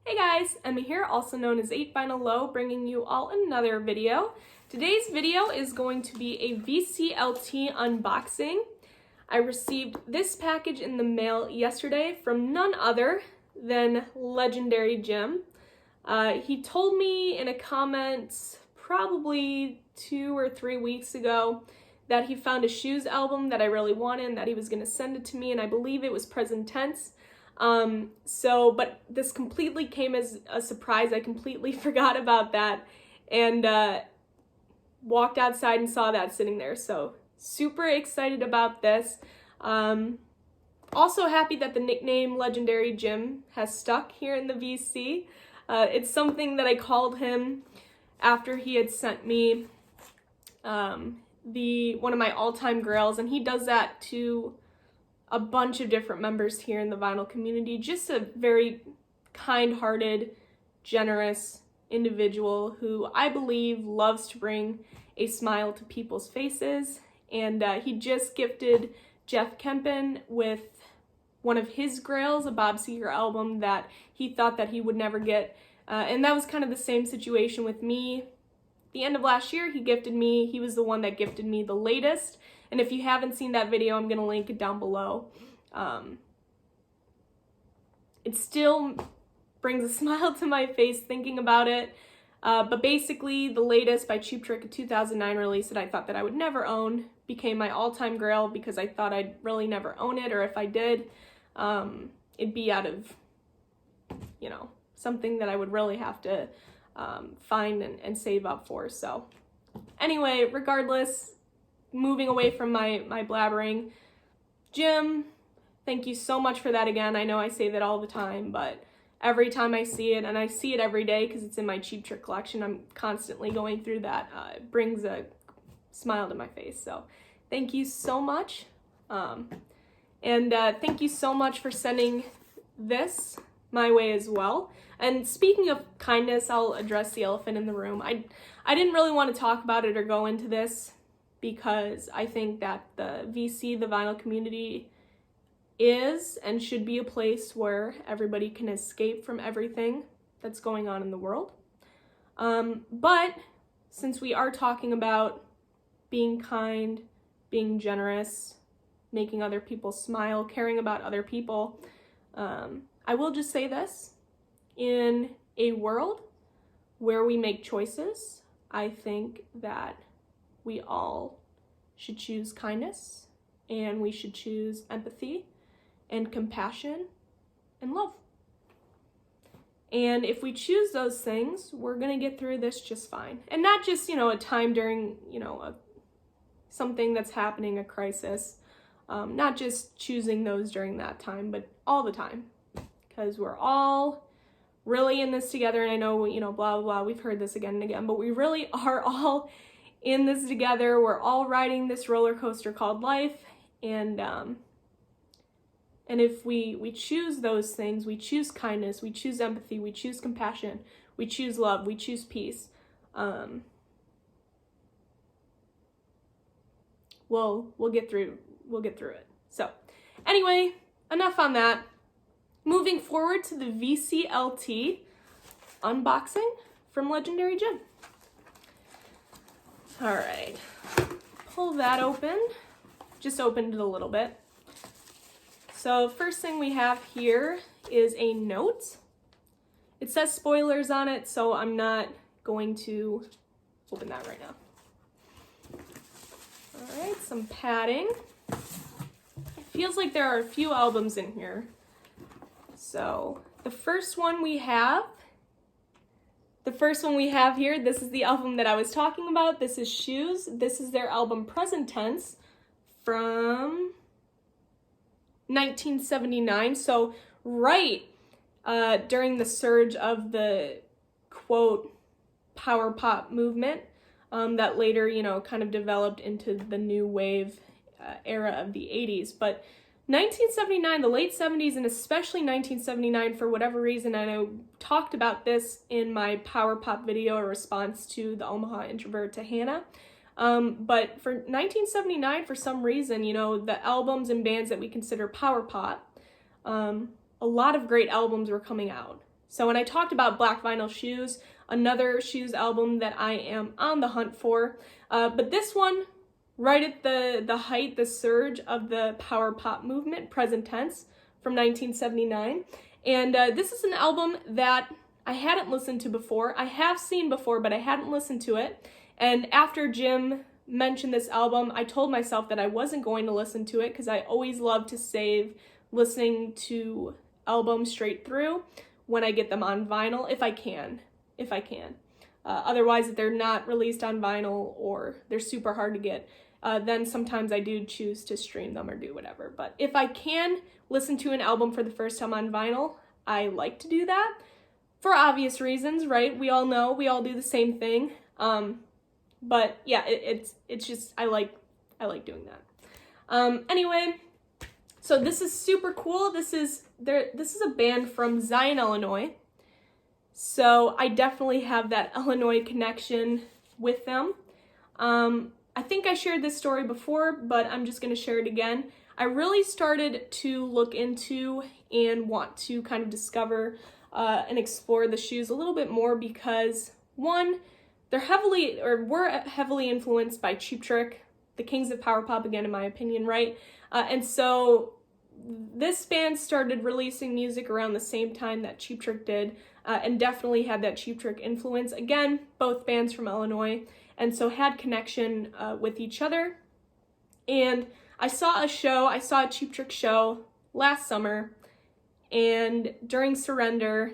Hey guys, Emma here, also known as 8vinyllow, bringing you all another video. Today's video is going to be a VCLT unboxing. I received this package in the mail yesterday from none other than legendary Jim. He told me in a comment probably 2 or 3 weeks ago that he found a Shoes album that I really wanted and that he was going to send it to me, and I believe it was present tense. But this completely came as a surprise. I completely forgot about that and walked outside and saw that sitting there. So super excited about this. Also happy that the nickname Legendary Jim has stuck here in the VC. It's something that I called him after he had sent me one of my all-time grails, and he does that to a bunch of different members here in the vinyl community. Just a very kind-hearted, generous individual who I believe loves to bring a smile to people's faces. And he just gifted Jeff Kempen with one of his grails, a Bob Seger album that he thought that he would never get. And that was kind of the same situation with me. At the end of last year, he was the one that gifted me the latest. And if you haven't seen that video, I'm going to link it down below. It still brings a smile to my face thinking about it. But basically, the latest by Cheap Trick, a 2009 release that I thought that I would never own, became my all-time grail because I thought I'd really never own it, or if I did, it'd be out of, something that I would really have to find and save up for. So anyway, regardless, moving away from my blabbering, Jim, thank you so much for that again. I know I say that all the time, but every time I see it, and I see it every day because it's in my Cheap Trick collection, I'm constantly going through that. It brings a smile to my face. So thank you so much. Thank you so much for sending this my way as well. And speaking of kindness, I'll address the elephant in the room. I didn't really want to talk about it or go into this because I think that the VC, the vinyl community, is and should be a place where everybody can escape from everything that's going on in the world. But since we are talking about being kind, being generous, making other people smile, caring about other people, I will just say this. In a world where we make choices, I think that we all should choose kindness, and we should choose empathy and compassion and love. And if we choose those things, we're gonna get through this just fine. And not just, a time during, something that's happening, a crisis. Not just choosing those during that time, but all the time. Because we're all really in this together, and I know, blah, blah, blah, we've heard this again and again, but we really are all in this together. We're all riding this roller coaster called life, and if we choose those things, we choose kindness, we choose empathy, we choose compassion, we choose love, we choose peace, we'll get through it. So anyway, enough on that. Moving forward to the VCLT unboxing from Legendary Jim. All right, pull that open. Just opened it a little bit. So first thing we have here is a note. It says spoilers on it, so I'm not going to open that right now. All right, some padding. It feels like there are a few albums in here. So the first one we have here, this is the album that I was talking about. This is Shoes. This is their album Present Tense from 1979. So right during the surge of the, quote, power pop movement that later, kind of developed into the new wave era of the 80s. But 1979, the late 70s, and especially 1979, for whatever reason, and I talked about this in my power pop video in response to the Omaha Introvert to Hannah, but for 1979, for some reason, the albums and bands that we consider power pop, a lot of great albums were coming out. So when I talked about Black Vinyl Shoes, another Shoes album that I am on the hunt for, but this one, right at the height, the surge of the power pop movement, present tense, from 1979. And this is an album that I hadn't listened to before. I have seen before, but I hadn't listened to it. And after Jim mentioned this album, I told myself that I wasn't going to listen to it because I always love to save listening to albums straight through when I get them on vinyl, if I can. Otherwise, if they're not released on vinyl or they're super hard to get, then sometimes I do choose to stream them or do whatever. But if I can listen to an album for the first time on vinyl, I like to do that for obvious reasons, right? We all know, we all do the same thing. But yeah, it's just, I like doing that. Anyway, so this is super cool. This is a band from Zion, Illinois. So I definitely have that Illinois connection with them. I think I shared this story before, but I'm just going to share it again. I really started to look into and want to kind of discover and explore the Shoes a little bit more because, one, were heavily influenced by Cheap Trick, the kings of power pop again, in my opinion, right? And so this band started releasing music around the same time that Cheap Trick did, and definitely had that Cheap Trick influence. Again, both bands from Illinois, and so had connection with each other. And I saw a Cheap Trick show last summer, and during Surrender,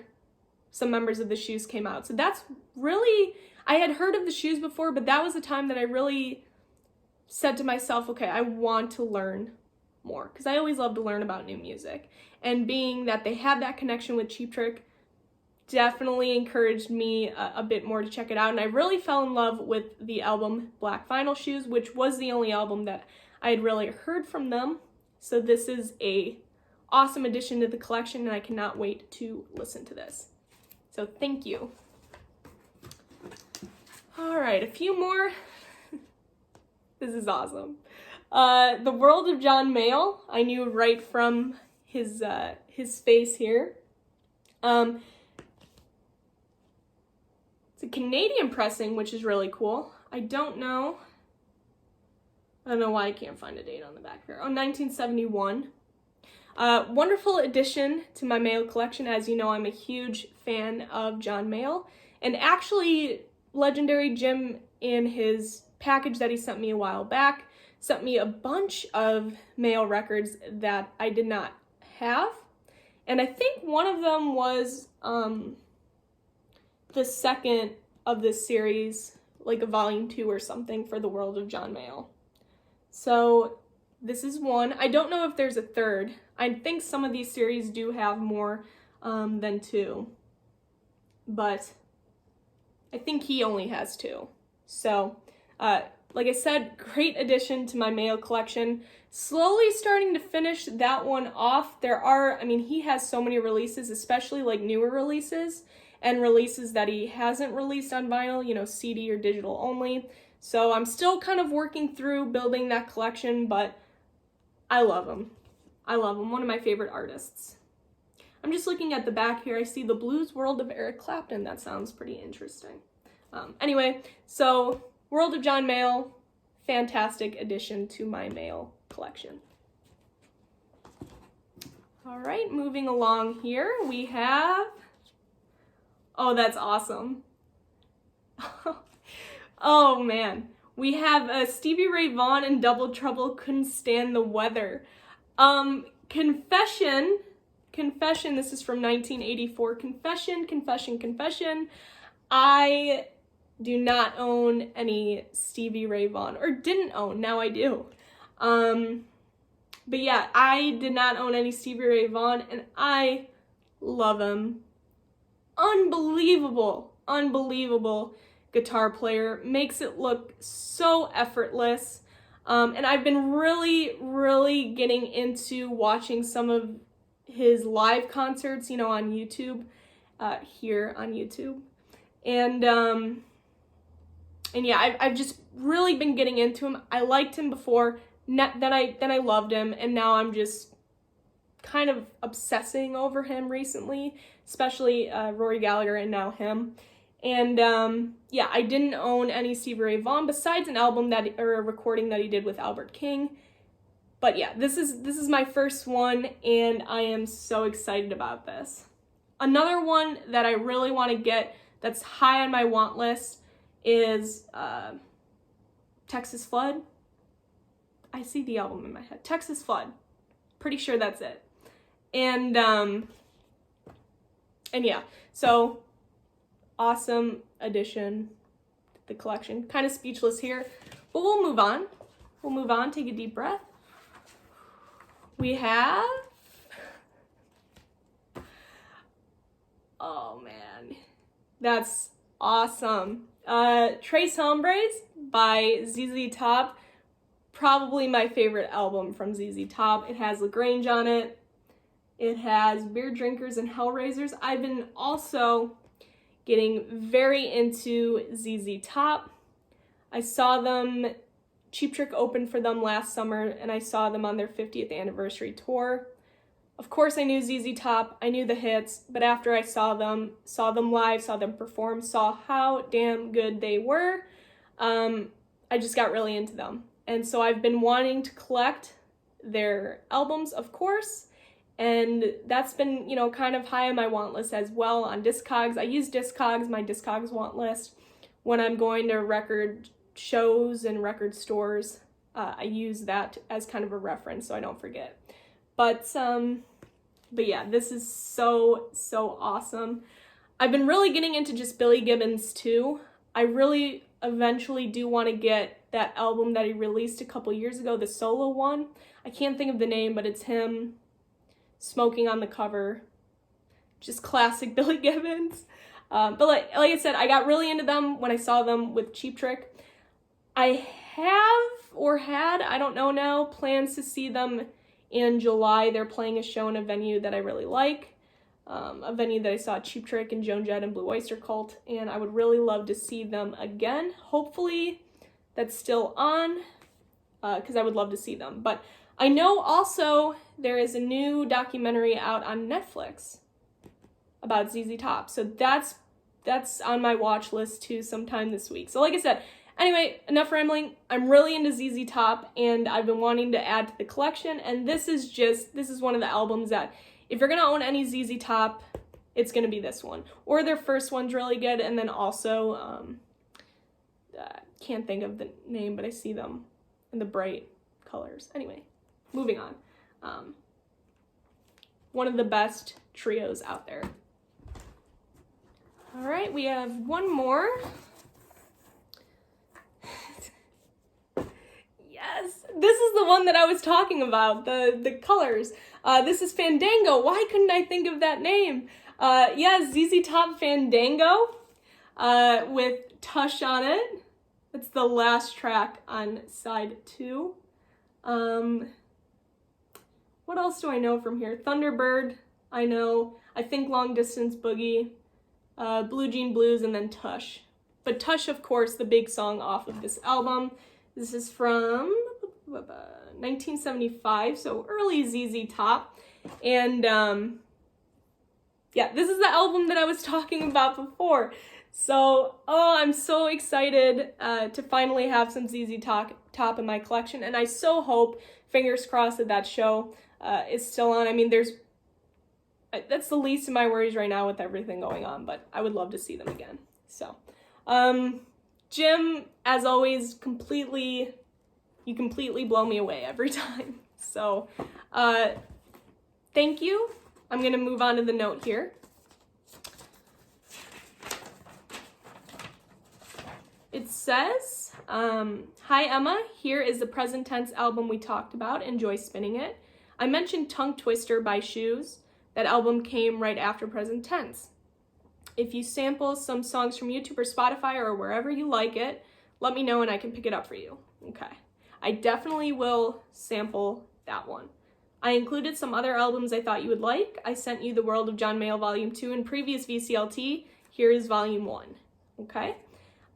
some members of the Shoes came out. So that's really, I had heard of the Shoes before, but that was the time that I really said to myself, okay, I want to learn more, because I always love to learn about new music. And being that they had that connection with Cheap Trick definitely encouraged me a bit more to check it out. And I really fell in love with the album Black Vinyl Shoes, which was the only album that I had really heard from them. So this is a awesome addition to the collection, and I cannot wait to listen to this. So thank you. All right, a few more. This is awesome. The World of John Mayall, I knew right from his face here. It's a Canadian pressing, which is really cool. I don't know why I can't find a date on the back here. Oh, 1971. Wonderful addition to my Mayall collection. As you know, I'm a huge fan of John Mayall. And actually, Legendary Jim, in his package that he sent me a while back, sent me a bunch of Mayall records that I did not have. And I think one of them was the second of this series, like a volume 2 or something for the World of John Mayall. So this is one. I don't know if there's a third. I think some of these series do have more than 2. But I think he only has 2. So, like I said, great addition to my Mayall collection. Slowly starting to finish that one off. He has so many releases, especially like newer releases and releases that he hasn't released on vinyl, CD or digital only. So I'm still kind of working through building that collection, but I love him. One of my favorite artists. I'm just looking at the back here. I see The Blues World of Eric Clapton. That sounds pretty interesting. Anyway, so World of John Mayall, fantastic addition to my Mayall collection. All right, moving along here, we have, oh, that's awesome. Oh man, we have Stevie Ray Vaughan and Double Trouble, Couldn't Stand the Weather. Confession, this is from 1984. Confession. I do not own any Stevie Ray Vaughan, or didn't own, now I do. But yeah, I did not own any Stevie Ray Vaughan, and I love him. Unbelievable guitar player, makes it look so effortless. And I've been really getting into watching some of his live concerts, on YouTube, here on YouTube. And yeah, I've just really been getting into him. I liked him before, then I loved him, and now I'm just kind of obsessing over him recently, especially Rory Gallagher and now him. And yeah, I didn't own any Stevie Ray Vaughan besides an album that, or a recording that he did with Albert King. But yeah, this is my first one, and I am so excited about this. Another one that I really want to get that's high on my want list is Texas Flood. I see the album in my head. Texas Flood. Pretty sure that's it. And yeah, so awesome addition to the collection. Kind of speechless here, but we'll move on. We'll move on. Take a deep breath. We have, oh man, that's awesome. Tres Hombres by ZZ Top. Probably my favorite album from ZZ Top. It has LaGrange on it. It has Beer Drinkers and Hellraisers. I've been also getting very into ZZ Top. I saw them, Cheap Trick opened for them last summer, and I saw them on their 50th anniversary tour. Of course I knew ZZ Top, I knew the hits, but after I saw them live, saw them perform, saw how damn good they were, I just got really into them. And so I've been wanting to collect their albums, of course, and that's been, you know, kind of high on my want list as well on Discogs. I use Discogs, my Discogs want list, when I'm going to record shows and record stores. I use that as kind of a reference so I don't forget. But yeah, this is so awesome. I've been really getting into just Billy Gibbons too. I really eventually do want to get that album that he released a couple years ago, the solo one. I can't think of the name, but it's him smoking on the cover. Just classic Billy Gibbons. But like I said, I got really into them when I saw them with Cheap Trick. I have, or had, I don't know now, plans to see them in July. They're playing a show in a venue that I really like. A venue that I saw Cheap Trick and Joan Jett and Blue Oyster Cult, and I would really love to see them again. Hopefully that's still on, because I would love to see them. But I know also there is a new documentary out on Netflix about ZZ Top, so that's on my watch list too sometime this week. So like I said, anyway, enough rambling. I'm really into ZZ Top, and I've been wanting to add to the collection, and this is one of the albums that, if you're gonna own any ZZ Top, it's gonna be this one. Or their first one's really good, and then also, can't think of the name, but I see them in the bright colors. Anyway, moving on. One of the best trios out there. All right, we have one more. Yes, this is the one that I was talking about, the colors. This is Fandango. Why couldn't I think of that name? Yeah, ZZ Top Fandango with Tush on it. It's the last track on side 2. What else do I know from here? Thunderbird, I know. I think Long Distance Boogie, Blue Jean Blues, and then Tush. But Tush, of course, the big song off of this album. This is from 1975, so early ZZ Top. And yeah, this is the album that I was talking about before. So, oh, I'm so excited to finally have some ZZ Top in my collection. And I so hope, fingers crossed, that show is still on. I mean, that's the least of my worries right now with everything going on, but I would love to see them again. So, Jim, as always, you completely blow me away every time. So, thank you. I'm going to move on to the note here. It says, hi Emma, here is the present tense album we talked about. Enjoy spinning it. I mentioned Tongue Twister by Shoes. That album came right after present tense. If you sample some songs from YouTube or Spotify or wherever you like it, let me know and I can pick it up for you. Okay. I definitely will sample that one. I included some other albums I thought you would like. I sent you The World of John Mayall Volume 2 in previous VCLT. Here is Volume 1. Okay.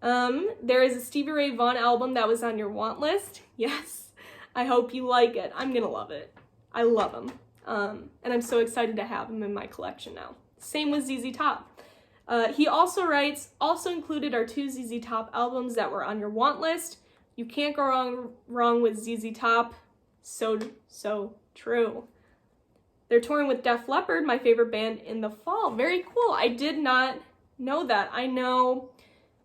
There is a Stevie Ray Vaughan album that was on your want list. Yes. I hope you like it. I'm gonna love it. I love him. And I'm so excited to have him in my collection now. Same with ZZ Top. He also writes, also included are 2 ZZ Top albums that were on your want list. You can't go wrong with ZZ Top. So true. They're touring with Def Leppard, my favorite band, in the fall. Very cool. I did not know that. I know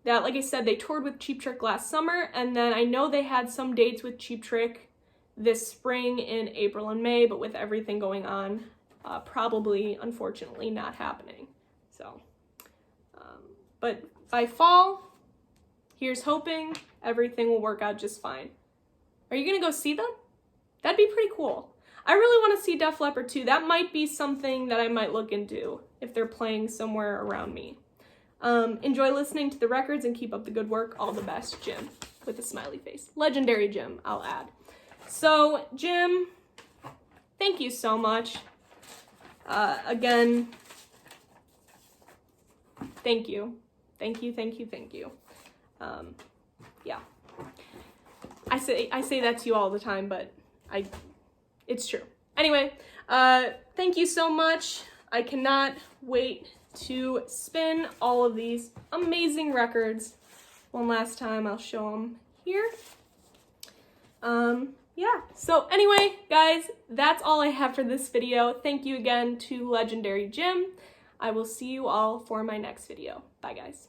that, like I said, they toured with Cheap Trick last summer, and then I know they had some dates with Cheap Trick this spring in April and May, but with everything going on, probably, unfortunately, not happening. So, but by fall, here's hoping everything will work out just fine. Are you gonna go see them? That'd be pretty cool. I really want to see Def Leppard too. That might be something that I might look into if they're playing somewhere around me. Enjoy listening to the records and keep up the good work. All the best, Jim, with a smiley face. Legendary Jim, I'll add. So, Jim, thank you so much. Again, thank you. Thank you. Yeah. I say that to you all the time, but it's true. Anyway, thank you so much. I cannot wait to spin all of these amazing records. One last time, I'll show them here. Yeah, so anyway, guys, that's all I have for this video. Thank you again to Legendary Jim. I will see you all for my next video. Bye, guys.